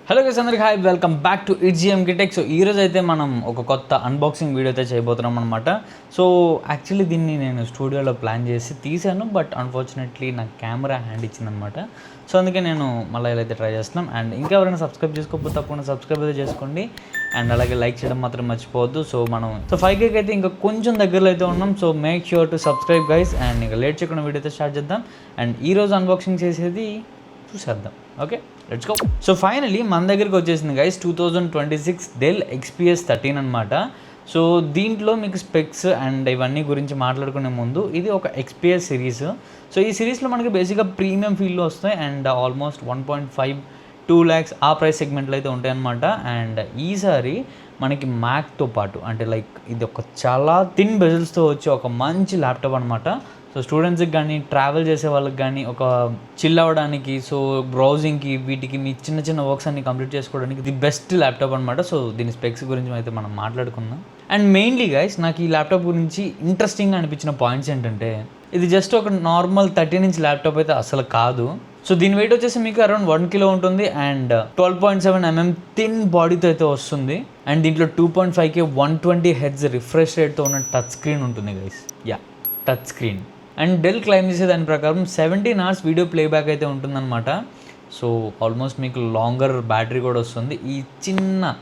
Hello guys, అందరికీ hi, welcome back to ఇట్జిఎంకి tech. So ఈరోజు అయితే మనం ఒక కొత్త అన్బాక్సింగ్ వీడియో అయితే చేయబోతున్నాం అనమాట. సో యాక్చువల్లీ దీన్ని నేను స్టూడియోలో ప్లాన్ చేసి తీశాను, బట్ అన్ఫార్చునేట్లీ నాకు కెమెరా హ్యాండ్ ఇచ్చిందనమాట. సో అందుకే నేను మళ్ళీ ఇలా అయితే ట్రై చేస్తున్నాం. అండ్ ఇంకా ఎవరైనా సబ్స్క్రైబ్ చేసుకోకపోతే తప్పకుండా సబ్స్క్రైబ్ అయితే చేసుకోండి. అండ్ అలాగే లైక్ చేయడం మాత్రం మర్చిపోవద్దు. సో 5K అయితే ఇంకా కొంచెం దగ్గరలో అయితే ఉన్నాం. So make sure to subscribe guys. And ఇంకా లేట్ చేయకుండా వీడియో అయితే స్టార్ట్ చేద్దాం. అండ్ ఈరోజు అన్బాక్సింగ్ చేసేది చూసేద్దాం. Okay, let's go. So finally మన దగ్గరికి వచ్చేసింది గైస్ 2026 డెల్ XPS 13 అనమాట. సో దీంట్లో మీకు స్పెక్స్ అండ్ ఇవన్నీ గురించి మాట్లాడుకునే ముందు ఇది ఒక XPS సిరీస్. సో ఈ సిరీస్లో మనకి బేసిక్గా ప్రీమియం ఫీల్డ్లో వస్తాయి అండ్ ఆల్మోస్ట్ 1.5-2 lakhs ఆ ప్రైస్ సెగ్మెంట్లో అయితే ఉంటాయన్నమాట. అండ్ ఈసారి మనకి మ్యాక్తో పాటు అంటే లైక్ ఇది ఒక చాలా థిన్ బెజిల్స్తో వచ్చి ఒక మంచి ల్యాప్టాప్ అనమాట. సో స్టూడెంట్స్కి కానీ ట్రావెల్ చేసే వాళ్ళకి కానీ ఒక చిల్ అవ్వడానికి, సో బ్రౌజింగ్కి, వీటికి మీ చిన్న చిన్న వర్క్స్ అన్ని కంప్లీట్ చేసుకోవడానికి ది బెస్ట్ ల్యాప్టాప్ అనమాట. సో దీని స్పెక్స్ గురించి అయితే మనం మాట్లాడుకుందాం. అండ్ మెయిన్లీ గైస్, నాకు ఈ ల్యాప్టాప్ గురించి ఇంట్రెస్టింగ్గా అనిపించిన పాయింట్స్ ఏంటంటే ఇది జస్ట్ ఒక నార్మల్ 13-inch ల్యాప్టాప్ అయితే అసలు కాదు. సో దీని వెయిట్ వచ్చేసి మీకు అరౌండ్ 1 kilo ఉంటుంది అండ్ 12.7 mm థిన్ బాడీతో అయితే వస్తుంది. అండ్ దీంట్లో 2.5K 120Hz రిఫ్రెష్ రేట్తో ఉన్న టచ్ స్క్రీన్ ఉంటుంది guys. Touch screen. And Dell claim చేసే దాని ప్రకారం 17 hours వీడియో ప్లేబ్యాక్ అయితే ఉంటుందన్నమాట. సో ఆల్మోస్ట్ మీకు లాంగర్ బ్యాటరీ కూడా వస్తుంది ఈ చిన్న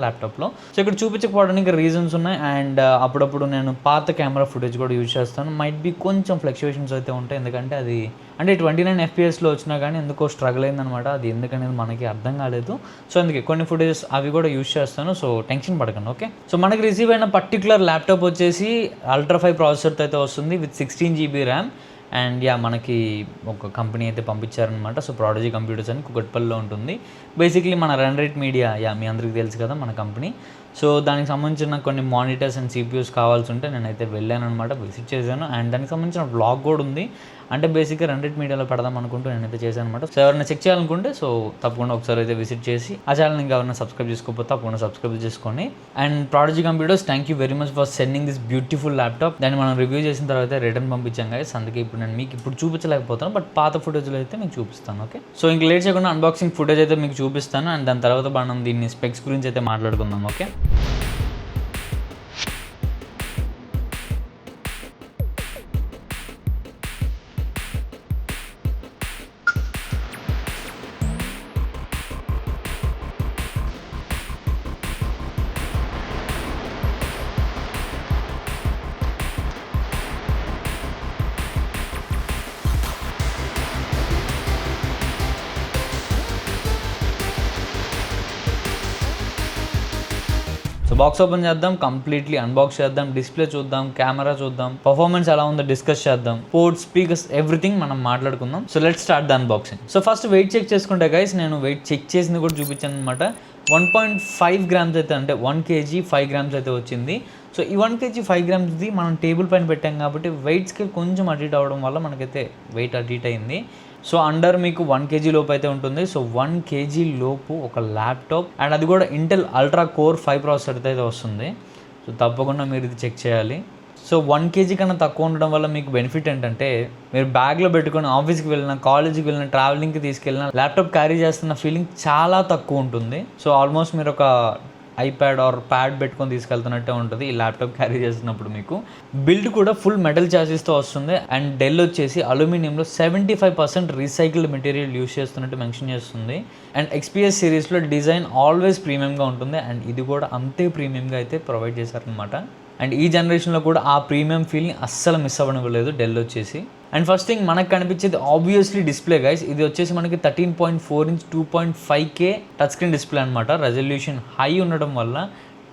ల్యాప్టాప్లో. సో ఇక్కడ చూపించకపోవడానికి రీజన్స్ ఉన్నాయి. అండ్ అప్పుడప్పుడు నేను పాత కెమెరా ఫుటేజ్ కూడా యూజ్ చేస్తాను. మైట్ బి కొంచెం ఫ్లక్చువేషన్స్ అయితే ఉంటాయి, ఎందుకంటే అది అంటే 29 FPSలో వచ్చినా కానీ ఎందుకో స్ట్రగుల్ అయిందనమాట. అది ఎందుకనేది మనకి అర్థం కాలేదు. సో అందుకే కొన్ని ఫుటేజెస్ అవి కూడా యూజ్ చేస్తాను. సో టెన్షన్ పడకండి, ఓకే. సో మనకి రిసీవ్ అయిన పర్టికులర్ ల్యాప్టాప్ వచ్చేసి Ultra 5 ప్రాసెసర్తో అయితే వస్తుంది విత్ 16GB ర్యామ్. అండ్ మనకి ఒక కంపెనీ అయితే పంపించారనమాట. సో ప్రాడజీ కంప్యూటర్స్ అని కుకట్పల్లిలో ఉంటుంది. బేసిక్లీ మన రన్ రేట్ మీడియా మీ అందరికీ తెలుసు కదా మన కంపెనీ. సో దానికి సంబంధించిన కొన్ని మానిటర్స్ అండ్ CPUs కావాల్సి ఉంటే నేనైతే వెళ్ళాను అనమాట, విజిట్ చేశాను. అండ్ దానికి సంబంధించిన వ్లాగ్ కూడా ఉంది. అంటే బేసిక్గా రన్ రేట్ మీడియాలో పెడదాం అనుకుంటూ నేనైతే చేశాను అనమాట. సో ఎవరైనా చెక్ చేయాలనుకుంటే సో తప్పకుండా ఒకసారి అయితే విజిట్ చేసి ఆ ఛానల్ ఇంకా ఎవరైనా సబ్స్క్రైబ్ చేసుకోకపోతే తప్పకుండా సబ్స్క్రైబ్ చేసుకోండి. And prodigy computers, thank you very much for sending this beautiful laptop. దాన్ని మనం రివ్యూ చేసిన తర్వాత రిటర్న్ పంపించాం గైస్. అందుకే ఇప్పుడు నేను మీకు ఇప్పుడు చూపించలేకపోతాను, బట్ పాత ఫుటేజ్లో అయితే మీకు చూపిస్తాను, ఓకే. సో ఇంక లేట్ చేయకుండా అన్బాక్సింగ్ ఫుటేజ్ అయితే మీకు చూపిస్తాను. అండ్ దాని తర్వాత మనం దీన్ని స్పెక్స్ గురించి అయితే మాట్లాడుకుందాం, ఓకే. సో బాక్స్ ఓపెన్ చేద్దాం, కంప్లీట్లీ అన్బాక్స్ చేద్దాం, డిస్ప్లే చూద్దాం, కెమెరా చూద్దాం, పర్ఫార్మెన్స్ ఎలా ఉందో డిస్కస్ చేద్దాం, పోర్ట్స్, స్పీకర్స్, ఎవ్రీథింగ్ మనం మాట్లాడుకుందాం. So let's start the unboxing. So first weight check చేసుకుంటే గైస్, నేను వెయిట్ చెక్ చేసింది కూడా చూపించాను అనమాట. 1.5 grams అయితే, అంటే 1 kg 5 grams అయితే వచ్చింది. సో ఈ 1 kg 5 gramsది మనం టేబుల్ పైన పెట్టాం కాబట్టి వెయిట్ స్కేల్ కొంచెం అటు ఇటు అవ్వడం వల్ల మనకైతే వెయిట్ అటు ఇటు అయింది. సో అండర్ మీకు 1 kg లోపు అయితే ఉంటుంది. సో 1 kg లోపు ఒక ల్యాప్టాప్, అండ్ అది కూడా ఇంటెల్ Ultra Core 5 ప్రాసెసర్ అయితే వస్తుంది. సో తప్పకుండా మీరు ఇది చెక్ చేయాలి. సో 1 kg కన్నా తక్కువ ఉండడం వల్ల మీకు బెనిఫిట్ ఏంటంటే మీరు బ్యాగ్లో పెట్టుకుని ఆఫీస్కి వెళ్ళినా, కాలేజీకి వెళ్ళినా, ట్రావెలింగ్కి తీసుకెళ్ళినా ల్యాప్టాప్ క్యారీ చేస్తున్న ఫీలింగ్ చాలా తక్కువ ఉంటుంది. సో ఆల్మోస్ట్ మీరు ఒక ఐప్యాడ్ ఆర్ ప్యాడ్ పెట్టుకొని తీసుకెళ్తున్నట్టే ఉంటుంది ఈ ల్యాప్టాప్ క్యారీ చేస్తున్నప్పుడు. మీకు బిల్డ్ కూడా ఫుల్ మెటల్ చాసిస్తో వస్తుంది. అండ్ డెల్ వచ్చేసి అల్యూమినియంలో 75% రీసైకిల్డ్ మెటీరియల్ యూస్ చేస్తున్నట్టు మెన్షన్ చేస్తుంది. అండ్ XPS సిరీస్లో డిజైన్ ఆల్వేస్ ప్రీమియంగా ఉంటుంది. అండ్ ఇది కూడా అంతే ప్రీమియంగా అయితే ప్రొవైడ్ చేశారనమాట. అండ్ ఈ జనరేషన్లో కూడా ఆ ప్రీమియం ఫీలింగ్ అస్సలు మిస్ అవ్వనివ్వలేదు డెల్ వచ్చేసి. అండ్ ఫస్ట్ థింగ్ మనకు కనిపించేది ఆబ్వియస్లీ డిస్ప్లే గైస్. ఇది వచ్చేసి మనకి 13.4 inch 2.5K touch screen display అనమాట. రెజల్యూషన్ హై ఉండడం వల్ల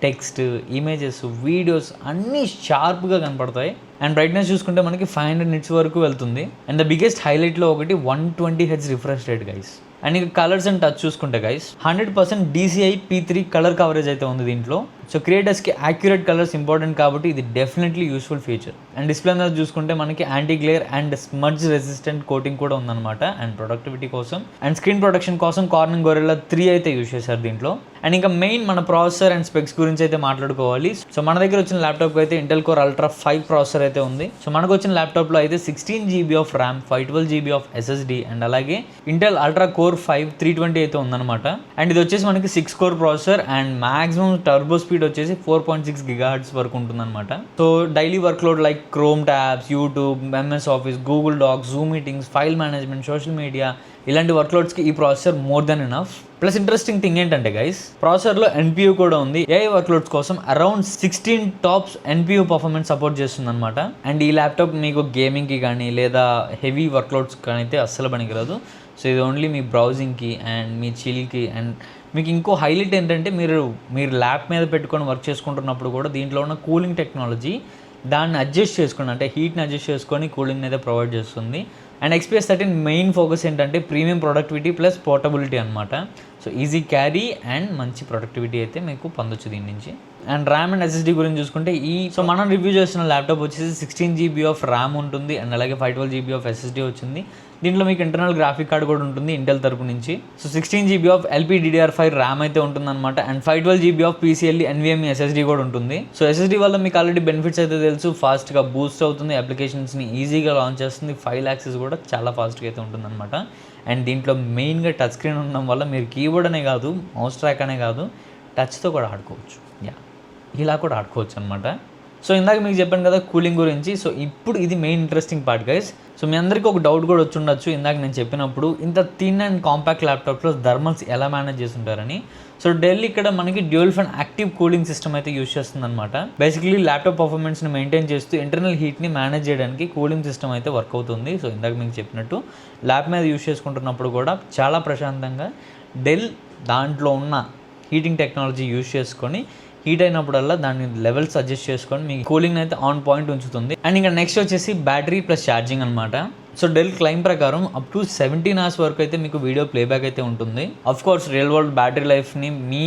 టెక్స్ట్, ఇమేజెస్, వీడియోస్ అన్నీ షార్ప్గా కనపడతాయి. అండ్ బ్రైట్నెస్ చూసుకుంటే మనకి 500 nits వరకు వెళ్తుంది. అండ్ ద బిగ్గెస్ట్ హైలైట్లో ఒకటి 120Hz refresh rate guys. And ఇక కలర్స్ అండ్ టచ్ చూసుకుంటే guys 100% DCI P3 colour coverage అయితే ఉంది దీంట్లో. సో క్రియేటర్స్కి యాక్యురేట్ కలర్స్ ఇంపార్టెంట్ కాబట్టి ఇది definitely useful feature. And display మీద చూసుకుంటే మనకి anti glare and smudge resistant coating కూడా ఉందన్నమాట. అండ్ ప్రొడక్టివిటీ కోసం అండ్ స్క్రీన్ ప్రొటెక్షన్ కోసం కార్నింగ్ గొరిల్లా 3 అయితే యూస్ చేశారు దీంట్లో. అండ్ ఇంకా మెయిన్ మన ప్రాసెసర్ అండ్ స్పెక్స్ గురించి అయితే మాట్లాడుకోవాలి. సో మన దగ్గర వచ్చిన ల్యాప్టాప్కి అయితే ఇంటెల్ కోర్ అల్ట్రా 5 ప్రాసెసర్ అయితే ఉంది. సో మనకు వచ్చిన ల్యాప్టాప్లో అయితే 16 GB of RAM, 512 GB of SSD and అలాగే ఇంటెల్ అల్ట్రా కోర్ 5 320 అయితే ఉందన్నమాట. అండ్ ఇది వచ్చేసి మనకి 6 core processor and maximum turbo speed వచ్చేసి 4.6 GHz వరకు ఉంటుందన్నమాట. So daily work load like Chrome tabs, YouTube, MS Office, Google Docs, Zoom meetings, file management, social media ఇలాంటి వర్క్లోడ్స్కి ఈ processor more than enough. Plus interesting thing ఏంటంటే guys, ప్రాసెసర్లో NPU కూడా ఉంది. AI వర్క్లోడ్స్ కోసం around 16 tops NPU performance support చేస్తుంది అనమాట. అండ్ ఈ ల్యాప్టాప్ మీకు గేమింగ్కి కానీ లేదా హెవీ వర్క్లోడ్స్ కానీ అయితే అస్సలు పనికిరాదు. సో ఇది ఓన్లీ మీ బ్రౌజింగ్కి అండ్ మీ చిల్కి. అండ్ మీకు ఇంకో హైలైట్ ఏంటంటే మీరు ల్యాప్ మీద పెట్టుకొని వర్క్ చేసుకుంటున్నప్పుడు కూడా దీంట్లో ఉన్న కూలింగ్ టెక్నాలజీ దాన్ని అడ్జస్ట్ చేసుకుని, అంటే హీట్ని అడ్జస్ట్ చేసుకొని కూలింగ్ అయితే ప్రొవైడ్ చేస్తుంది. అండ్ XPS 13 మెయిన్ ఫోకస్ ఏంటంటే ప్రీమియం ప్రొడక్టివిటీ ప్లస్ పోర్టబిలిటీ అనమాట. సో ఈజీ క్యారీ అండ్ మంచి ప్రొడక్టివిటీ అయితే మీకు పొందొచ్చు దీని నుంచి. అండ్ ర్యామ్ అండ్ SSD గురించి చూసుకుంటే సో మనం రివ్యూ చేస్తున్న ల్యాప్టాప్ వచ్చేసి 16 GB ఆఫ్ ర్యామ్ ఉంటుంది అండ్ అలాగే 512 GB ఆఫ్ SSD వచ్చింది. దీంట్లో మీకు ఇంటర్నల్ గ్రాఫిక్ కార్డ్ కూడా ఉంటుంది ఇంటెల్ తరపు నుంచి. So 16 GB of LPDDR5 RAM అయితే ఉంటుందన్నమాట. And 512 GB of PCIe NVMe SSD కూడా ఉంటుంది. సో SSD వల్ల మీకు ఆల్రెడీ బెనిఫిట్స్ అయితే తెలుసు. ఫాస్ట్గా బూస్ట్ అవుతుంది, అప్లికేషన్స్ని ఈజీగా లాంచ్ చేస్తుంది, ఫైల్ యాక్సెస్ కూడా చాలా ఫాస్ట్గా అయితే ఉంటుందన్నమాట. అండ్ దీంట్లో మెయిన్గా టచ్ స్క్రీన్ ఉండడం వల్ల మీరు కీబోర్డ్ అనే కాదు, మౌస్ ట్రాక్ అనే కాదు, టచ్తో కూడా ఆడుకోవచ్చు. ఇలా కూడా ఆడుకోవచ్చు అనమాట. సో ఇందాక మీకు చెప్పాను కదా కూలింగ్ గురించి. సో ఇప్పుడు ఇది main interesting part guys. So మీ అందరికీ ఒక డౌట్ కూడా వచ్చి ఉండొచ్చు ఇందాక నేను చెప్పినప్పుడు, ఇంత థిన్ అండ్ కాంపాక్ట్ ల్యాప్టాప్లో థర్మల్స్ ఎలా మేనేజ్ చేస్తుంటారని. సో డెల్ ఇక్కడ మనకి dual fan active cooling system అయితే యూస్ చేస్తుంది అనమాట. బేసిక్లీ ల్యాప్టాప్ పర్ఫార్మెన్స్ని మెయింటైన్ చేస్తూ ఇంటర్నల్ హీట్ని మేనేజ్ చేయడానికి కూలింగ్ సిస్టమ్ అయితే వర్క్ అవుతుంది. సో ఇందాక మీకు చెప్పినట్టు ల్యాప్ మీద యూస్ చేసుకుంటున్నప్పుడు కూడా చాలా ప్రశాంతంగా డెల్ దాంట్లో ఉన్న హీటింగ్ టెక్నాలజీ యూస్ చేసుకొని హీట్ అయినప్పుడల్లా దాన్ని లెవెల్స్ అడ్జస్ట్ చేసుకొని మీ కూలింగ్ అయితే ఆన్ పాయింట్ ఉంచుతుంది. అండ్ ఇంకా నెక్స్ట్ వచ్చేసి బ్యాటరీ ప్లస్ ఛార్జింగ్ అనమాట. సో డెల్ క్లైమ్ ప్రకారం అప్ టు 17 hours వరకు అయితే మీకు వీడియో ప్లేబ్యాక్ అయితే ఉంటుంది. Of course real world battery లైఫ్ని మీ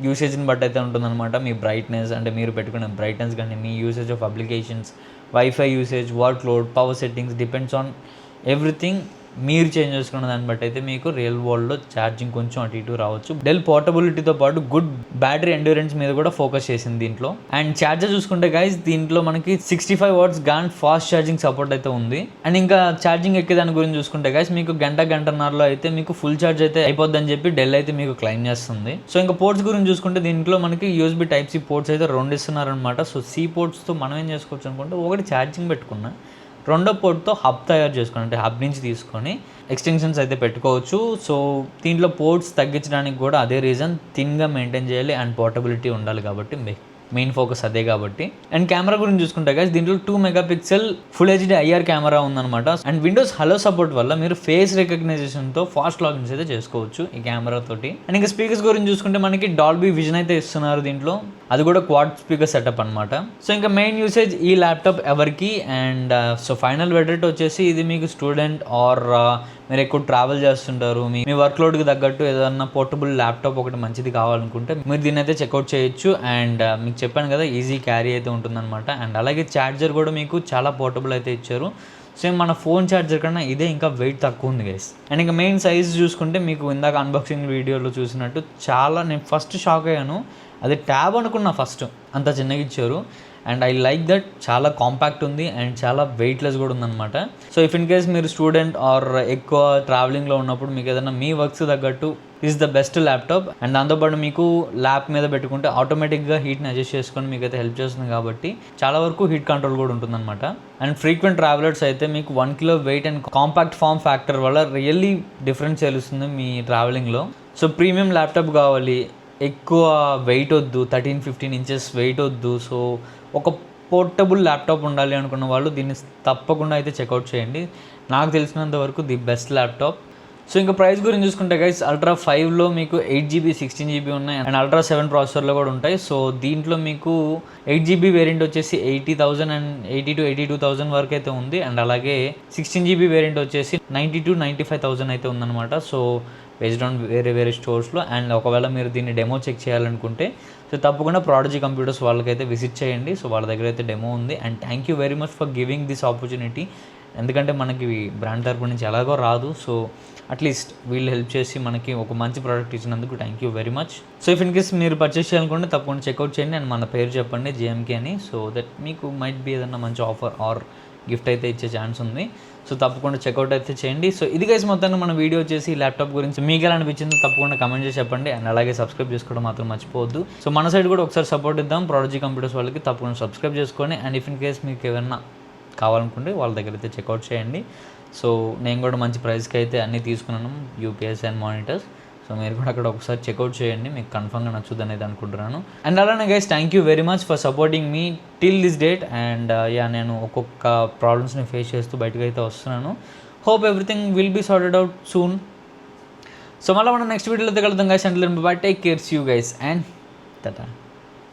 యూసేజ్ని బట్టి అయితే ఉంటుందన్నమాట. మీ బ్రైట్నెస్ అంటే మీరు పెట్టుకునే బ్రైట్నెస్ కానీ మీ usage of applications, wifi usage, work load, power settings depends on everything మీరు చేంజ్ చేసుకున్న దాన్ని బట్టి అయితే మీకు రియల్ వరల్డ్లో ఛార్జింగ్ కొంచెం అటు ఇటు రావచ్చు. డెల్ పోర్టబిలిటీతో పాటు గుడ్ బ్యాటరీ ఎండ్యూరెన్స్ మీద కూడా ఫోకస్ చేసింది దీంట్లో. అండ్ ఛార్జర్ చూసుకుంటే గైస్ దీంట్లో మనకి 65 watts gone fast charging support అయితే ఉంది. అండ్ ఇంకా ఛార్జింగ్ ఎక్కే దాని గురించి చూసుకుంటే గైస్ మీకు గంటన్నరలో అయితే మీకు ఫుల్ ఛార్జ్ అయితే అయిపోద్దని చెప్పి డెల్ అయితే మీకు క్లైమ్ చేస్తుంది. సో ఇంకా పోర్ట్స్ గురించి చూసుకుంటే దీంట్లో మనకి USB Type-C పోర్ట్స్ అయితే 2 ఇస్తున్నారనమాట. సో C పోర్ట్స్తో మనం ఏం చేసుకోవచ్చు అనుకుంటే ఒకటి ఛార్జింగ్ పెట్టుకున్నా, రెండో పోర్ట్తో హబ్ తయారు చేసుకొని అంటే హబ్ నుంచి తీసుకొని ఎక్స్టెన్షన్స్ అయితే పెట్టుకోవచ్చు. సో దీంట్లో పోర్ట్స్ తగ్గించడానికి కూడా అదే రీజన్, థిన్గా మెయింటైన్ చేయాలి అండ్ పోర్టబిలిటీ ఉండాలి కాబట్టి మెయిన్ ఫోకస్ అదే కాబట్టి. అండ్ కెమెరా గురించి చూసుకుంటే గైస్ దీంట్లో 2 MP full HD IR camera ఉందన్నమాట. అండ్ విండోస్ హలో సపోర్ట్ వల్ల మీరు ఫేస్ రికగ్నైజేషన్తో ఫాస్ట్ లాగిన్స్ అయితే చేసుకోవచ్చు ఈ కెమెరా తోటి. అండ్ ఇంకా స్పీకర్స్ గురించి చూసుకుంటే మనకి డాల్బీ విజన్ అయితే ఇస్తున్నారు దీంట్లో, అది కూడా క్వాడ్ స్పీకర్ సెటప్ అనమాట. సో ఇంకా మెయిన్ యూసేజ్ ఈ ల్యాప్టాప్ ఎవరికి. అండ్ సో ఫైనల్ వెర్డిక్ట్ వచ్చేసి ఇది మీకు స్టూడెంట్ ఆర్ మీరు ఎక్కువ ట్రావెల్ చేస్తుంటారు, మీ వర్క్లోడ్కి తగ్గట్టు ఏదన్నా పోర్టబుల్ ల్యాప్టాప్ ఒకటి మంచిది కావాలనుకుంటే మీరు దీన్ని అయితే చెక్అవుట్ చేయొచ్చు. అండ్ మీకు చెప్పాను కదా ఈజీ క్యారీ అయితే ఉంటుందన్నమాట. అండ్ అలాగే ఛార్జర్ కూడా మీకు చాలా పోర్టబుల్ అయితే ఇచ్చారు. సేమ్ మన ఫోన్ ఛార్జర్ కన్నా ఇదే ఇంకా వెయిట్ తక్కువ ఉంది గైస్. అండ్ ఇంకా మెయిన్ సైజ్ చూసుకుంటే మీకు ఇందాక అన్బాక్సింగ్ వీడియోలో చూసినట్టు నేను ఫస్ట్ షాక్ అయ్యాను, అది ట్యాబ్ అనుకున్నా ఫస్ట్, అంత చిన్నగా ఇచ్చారు. అండ్ ఐ లైక్ దట్, చాలా కాంపాక్ట్ ఉంది అండ్ చాలా వెయిట్లెస్ కూడా ఉందన్నమాట. సో ఇఫ్ ఇన్ కేస్ మీరు స్టూడెంట్ ఆర్ ఎక్కువ ట్రావెలింగ్లో ఉన్నప్పుడు మీకు ఏదైనా మీ వర్క్స్ తగ్గట్టు is the best laptop. And దాంతోపాటు మీకు ల్యాప్ మీద పెట్టుకుంటే ఆటోమేటిక్గా హీట్ని అడ్జస్ట్ చేసుకొని మీకు అయితే హెల్ప్ చేస్తుంది కాబట్టి చాలా వరకు హీట్ కంట్రోల్ కూడా ఉంటుందన్నమాట. అండ్ ఫ్రీక్వెంట్ ట్రావెలర్స్ అయితే మీకు 1 kg weight and compact form factor వల్ల రియల్లీ డిఫరెన్స్ తెలుస్తుంది మీ ట్రావెలింగ్లో. సో ప్రీమియం ల్యాప్టాప్ కావాలి, ఎక్కువ వెయిట్ వద్దు, 13-15 inches వెయిట్ వద్దు, సో ఒక పోర్టబుల్ ల్యాప్టాప్ ఉండాలి అనుకున్న వాళ్ళు దీన్ని తప్పకుండా అయితే చెక్అవుట్ చేయండి. నాకు తెలిసినంత వరకు ది బెస్ట్ ల్యాప్టాప్. సో ఇంకా ప్రైస్ గురించి చూసుకుంటే గైస్ అల్ట్రా 5లో మీకు 8GB 16GB ఉన్నాయి అండ్ అల్ట్రా 7 ప్రాసెసర్లో కూడా ఉంటాయి. సో దీంట్లో మీకు 8GB వేరియంట్ వచ్చేసి 80,000 అండ్ 80,000 to 82,000 వరకు అయితే ఉంది. అండ్ అలాగే 16GB వేరియంట్ వచ్చేసి 90,000 to 95,000 అయితే ఉందన్నమాట. సో బేస్డ్ ఆన్ వేరే స్టోర్స్లో. అండ్ ఒకవేళ మీరు దీన్ని డెమో చెక్ చేయాలనుకుంటే సో తప్పకుండా ప్రాడజీ కంప్యూటర్స్ వాళ్ళకైతే విజిట్ చేయండి. సో వాళ్ళ దగ్గర అయితే డెమో ఉంది. And thank you very much for giving this opportunity. ఎందుకంటే మనకి బ్రాండ్ తరపు నుంచి ఎలాగో రాదు, సో అట్లీస్ట్ వీళ్ళు హెల్ప్ చేసి మనకి ఒక మంచి ప్రోడక్ట్ ఇచ్చినందుకు thank you very much. So if in case మీరు పర్చేస్ చేయాలనుకుంటే తప్పకుండా చెక్అవుట్ చేయండి అండ్ మన పేరు చెప్పండి జేఎంకే అని. సో దట్ మీకు మైట్ బి ఏదన్నా మంచి ఆఫర్ ఆర్ గిఫ్ట్ అయితే ఇచ్చే ఛాన్స్ ఉంది. సో తప్పకుండా చెక్అవుట్ అయితే చేయండి. సో ఇది గైస్ మొత్తాన్ని మన వీడియో వచ్చేసి ల్యాప్టాప్ గురించి మీకు ఎలా అనిపించిందో తప్పకుండా కమెంట్ చేసి చెప్పండి. అండ్ అలాగే సబ్స్క్రైబ్ చేసుకోవడం మాత్రం మర్చిపోవద్దు. సో మన సైడ్ కూడా ఒకసారి సపోర్ట్ ఇద్దాం ప్రాడజీ కంప్యూటర్స్ వాళ్ళకి. తప్పకుండా సబ్స్క్రైబ్ చేసుకోండి. అండ్ ఇఫ్ ఇన్ కేస్ మీకు ఏమైనా కావాలనుకుంటే వాళ్ళ దగ్గర అయితే చెక్అవుట్ చేయండి. సో నేను కూడా మంచి ప్రైస్కి అయితే అన్నీ తీసుకున్నాను, యూపీఎస్ అండ్ మానిటర్స్. సో మీరు కూడా అక్కడ ఒకసారి చెక్అవుట్ చేయండి, మీకు కన్ఫర్మ్గా నచ్చుద్ది అనేది అనుకుంటున్నాను. అండ్ అలానే guys thank you very much for supporting మీ టిల్ దిస్ డేట్. అండ్ నేను ఒక్కొక్క ప్రాబ్లమ్స్ని ఫేస్ చేస్తూ బయటకు అయితే వస్తున్నాను. Hope everything will be sorted out soon. So మళ్ళీ మనం నెక్స్ట్ వీడియోలో అయితే కలుద్దాం guys. And bye take cares you guys and Tata.